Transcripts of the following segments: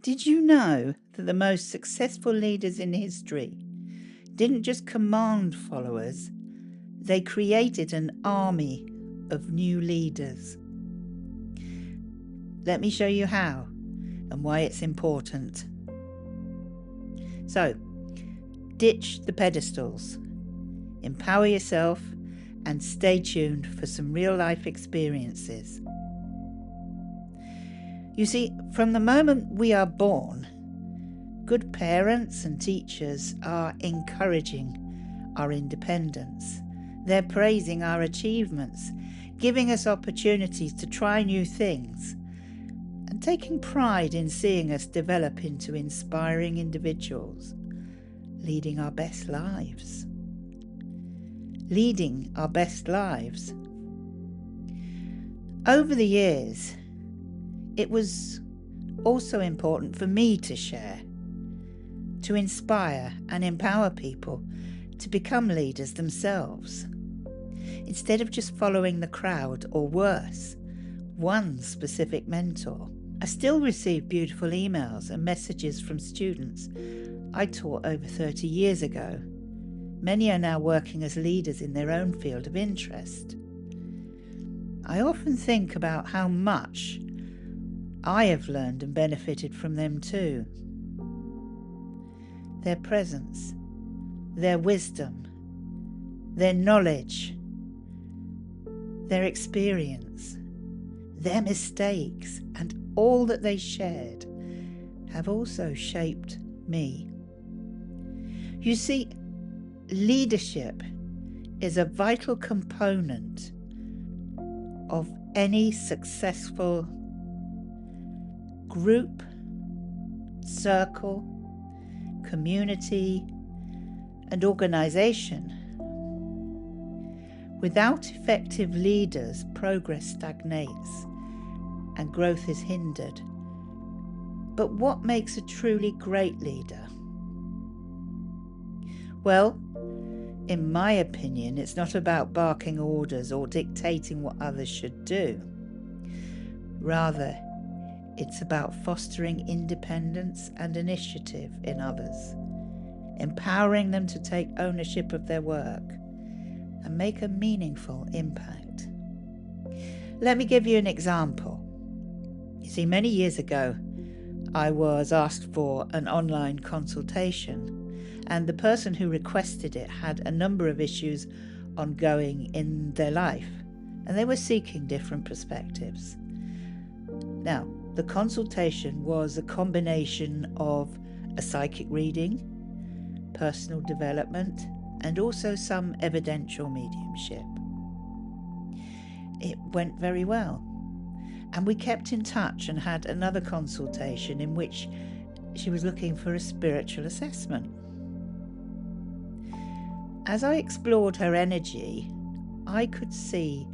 Did you know that the most successful leaders in history didn't just command followers, they created an army of new leaders? Let me show you how and why it's important. So, ditch the pedestals, empower yourself, and stay tuned for some real-life experiences. You see, from the moment we are born, good parents and teachers are encouraging our independence. They're praising our achievements, giving us opportunities to try new things, and taking pride in seeing us develop into inspiring individuals, leading our best lives. Leading our best lives. Over the years, it was also important for me to share, to inspire and empower people to become leaders themselves, instead of just following the crowd or worse, one specific mentor. I still receive beautiful emails and messages from students I taught over 30 years ago. Many are now working as leaders in their own field of interest. I often think about how much I have learned and benefited from them too. Their presence, their wisdom, their knowledge, their experience, their mistakes, and all that they shared have also shaped me. You see, leadership is a vital component of any successful group, circle, community, and organization. Without effective leaders, progress stagnates and growth is hindered. But what makes a truly great leader? Well, in my opinion, it's not about barking orders or dictating what others should do. Rather, it's about fostering independence and initiative in others, empowering them to take ownership of their work and make a meaningful impact. Let me give you an example. You see, many years ago, I was asked for an online consultation, and the person who requested it had a number of issues ongoing in their life, and they were seeking different perspectives. Now, the consultation was a combination of a psychic reading, personal development, and also some evidential mediumship. It went very well, and we kept in touch and had another consultation in which she was looking for a spiritual assessment. As I explored her energy, I could see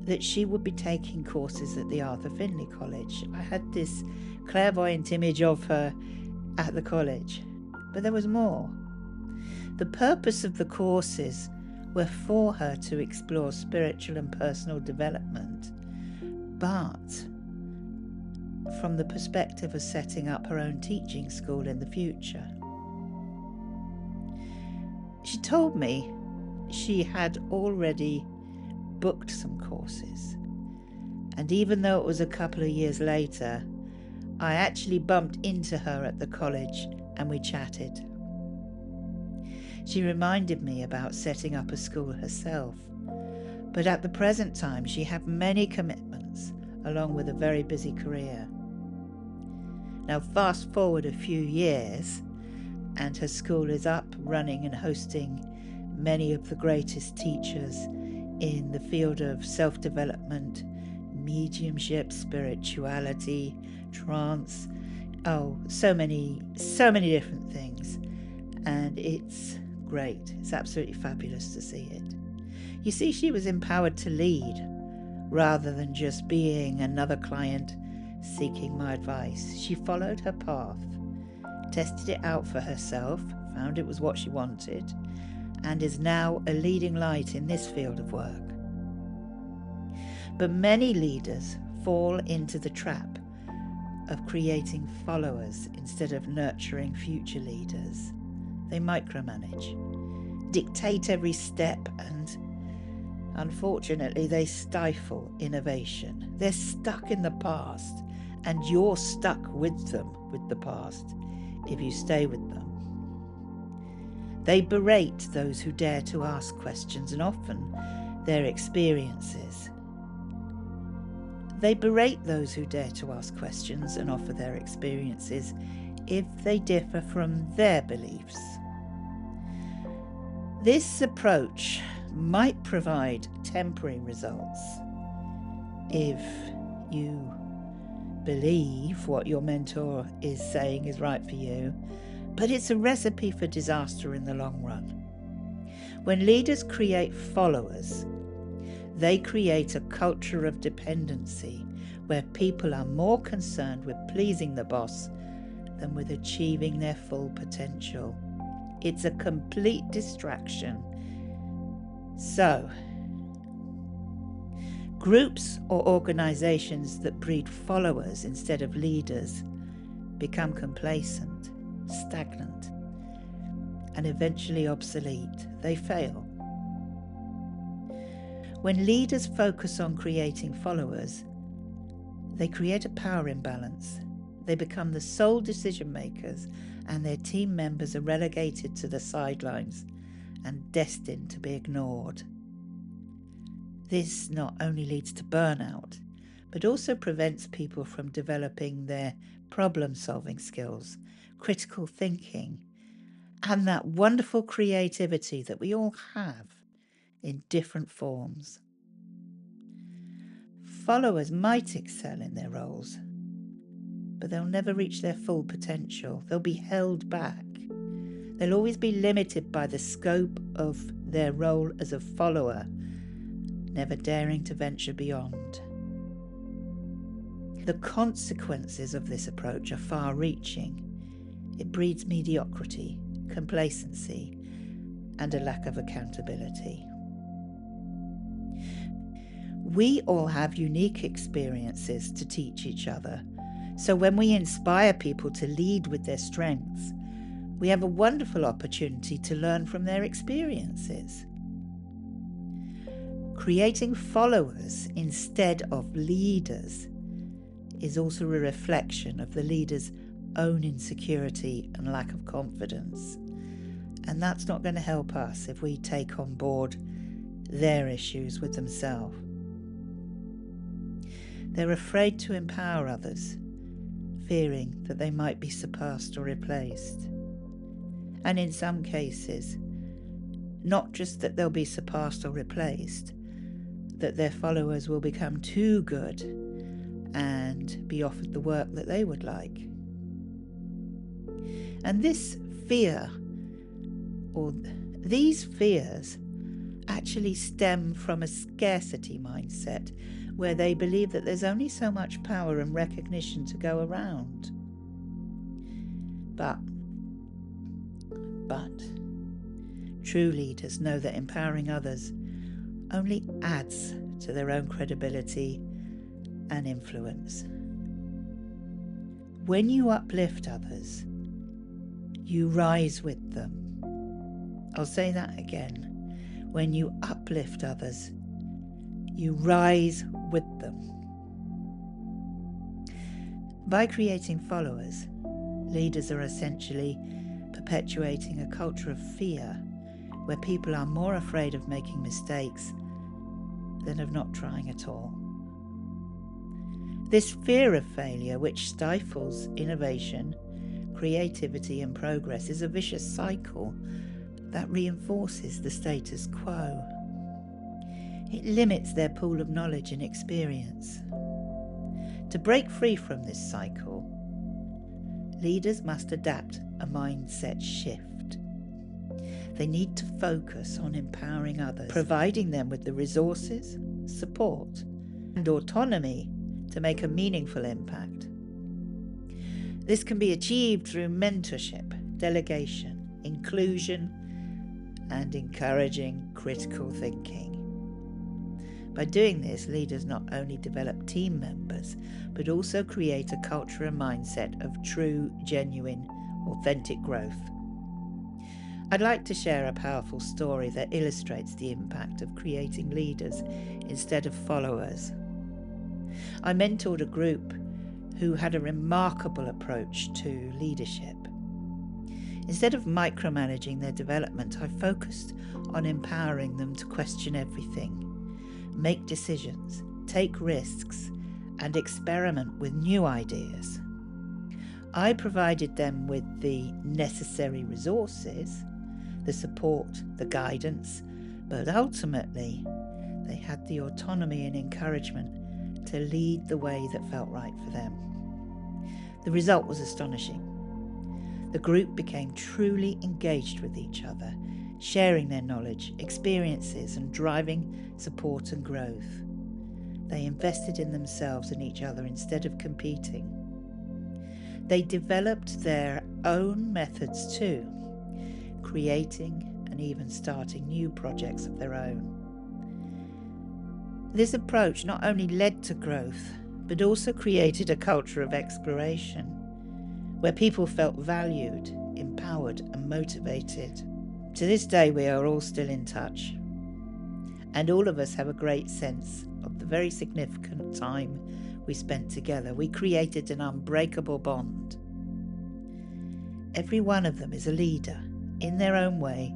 that she would be taking courses at the Arthur Findlay College. I had this clairvoyant image of her at the college, but there was more. The purpose of the courses were for her to explore spiritual and personal development, but from the perspective of setting up her own teaching school in the future. She told me she had already booked some courses, and even though it was a couple of years later, I actually bumped into her at the college and we chatted. She reminded me about setting up a school herself, but at the present time she had many commitments along with a very busy career. Now fast forward a few years and her school is up, running and hosting many of the greatest teachers in the field of self-development, mediumship, spirituality, trance, so many different things. And it's great. It's absolutely fabulous to see it. You see, she was empowered to lead rather than just being another client seeking my advice. She followed her path, tested it out for herself, found it was what she wanted, and is now a leading light in this field of work. But many leaders fall into the trap of creating followers instead of nurturing future leaders. They micromanage, dictate every step, and unfortunately they stifle innovation. They're stuck in the past, and you're stuck with them, with the past, if you stay with them. They berate those who dare to ask questions and often their experiences. They berate those who dare to ask questions and offer their experiences if they differ from their beliefs. This approach might provide temporary results if you believe what your mentor is saying is right for you, but it's a recipe for disaster in the long run. When leaders create followers, they create a culture of dependency where people are more concerned with pleasing the boss than with achieving their full potential. It's a complete distraction. So, groups or organizations that breed followers instead of leaders become complacent, stagnant, and eventually obsolete. They fail. When leaders focus on creating followers, they create a power imbalance. They become the sole decision makers, and their team members are relegated to the sidelines and destined to be ignored. This not only leads to burnout, but also prevents people from developing their problem-solving skills, critical thinking, and that wonderful creativity that we all have in different forms. Followers might excel in their roles, but they'll never reach their full potential. They'll be held back. They'll always be limited by the scope of their role as a follower, never daring to venture beyond. The consequences of this approach are far-reaching. It breeds mediocrity, complacency, and a lack of accountability. We all have unique experiences to teach each other, so when we inspire people to lead with their strengths, we have a wonderful opportunity to learn from their experiences. Creating followers instead of leaders is also a reflection of the leader's own insecurity and lack of confidence. And that's not going to help us if we take on board their issues with themselves. They're afraid to empower others, fearing that they might be surpassed or replaced. And in some cases, not just that they'll be surpassed or replaced, that their followers will become too good and be offered the work that they would like. And this fear, or these fears, actually stem from a scarcity mindset where they believe that there's only so much power and recognition to go around. But true leaders know that empowering others only adds to their own credibility and influence. When you uplift others, you rise with them. I'll say that again. When you uplift others, you rise with them. By creating followers, leaders are essentially perpetuating a culture of fear where people are more afraid of making mistakes than of not trying at all. This fear of failure, which stifles innovation, creativity and progress, is a vicious cycle that reinforces the status quo. It limits their pool of knowledge and experience. To break free from this cycle, leaders must adapt a mindset shift. They need to focus on empowering others, providing them with the resources, support, and autonomy to make a meaningful impact. This can be achieved through mentorship, delegation, inclusion, and encouraging critical thinking. By doing this, leaders not only develop team members, but also create a culture and mindset of true, genuine, authentic growth. I'd like to share a powerful story that illustrates the impact of creating leaders instead of followers. I mentored a group who had a remarkable approach to leadership. Instead of micromanaging their development, I focused on empowering them to question everything, make decisions, take risks, and experiment with new ideas. I provided them with the necessary resources, the support, the guidance, but ultimately they had the autonomy and encouragement to lead the way that felt right for them. The result was astonishing. The group became truly engaged with each other, sharing their knowledge, experiences, and driving support and growth. They invested in themselves and each other instead of competing. They developed their own methods too, creating and even starting new projects of their own. This approach not only led to growth, but also created a culture of exploration, where people felt valued, empowered, and motivated. To this day, we are all still in touch, and all of us have a great sense of the very significant time we spent together. We created an unbreakable bond. Every one of them is a leader in their own way,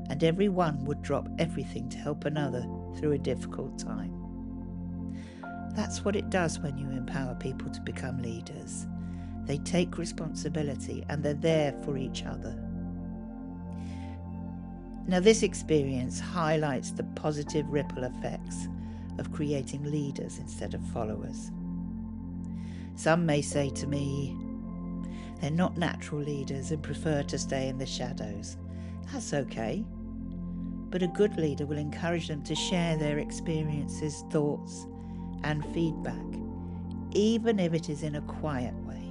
and every one would drop everything to help another through a difficult time. That's what it does when you empower people to become leaders. They take responsibility and they're there for each other. Now, this experience highlights the positive ripple effects of creating leaders instead of followers. Some may say to me, they're not natural leaders and prefer to stay in the shadows. That's okay. But a good leader will encourage them to share their experiences, thoughts, and feedback, even if it is in a quiet way.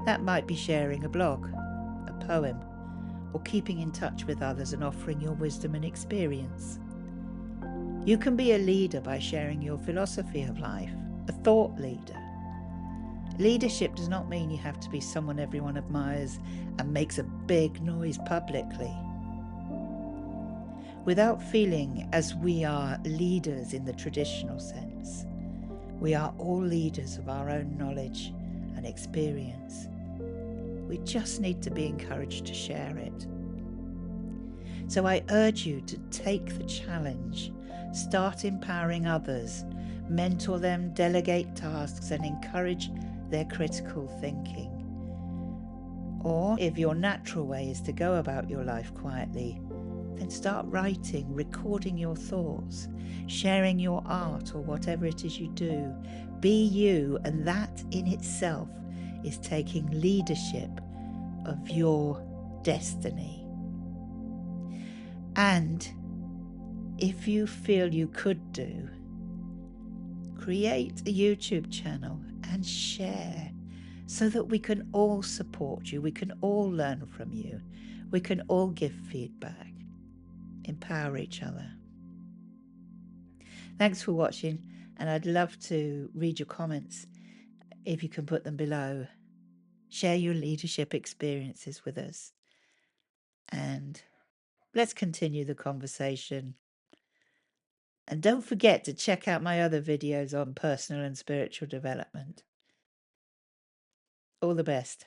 That might be sharing a blog, a poem, or keeping in touch with others and offering your wisdom and experience. You can be a leader by sharing your philosophy of life, a thought leader. Leadership does not mean you have to be someone everyone admires and makes a big noise publicly. Without feeling as we are leaders in the traditional sense, we are all leaders of our own knowledge and experience. We just need to be encouraged to share it. So I urge you to take the challenge, start empowering others, mentor them, delegate tasks, and encourage their critical thinking. Or if your natural way is to go about your life quietly, then start writing, recording your thoughts, sharing your art or whatever it is you do. Be you, and that in itself is taking leadership of your destiny. And if you feel you could do, create a YouTube channel and share so that we can all support you, we can all learn from you, we can all give feedback, empower each other. Thanks for watching, and I'd love to read your comments if you can put them below. Share your leadership experiences with us, and let's continue the conversation. And don't forget to check out my other videos on personal and spiritual development. All the best.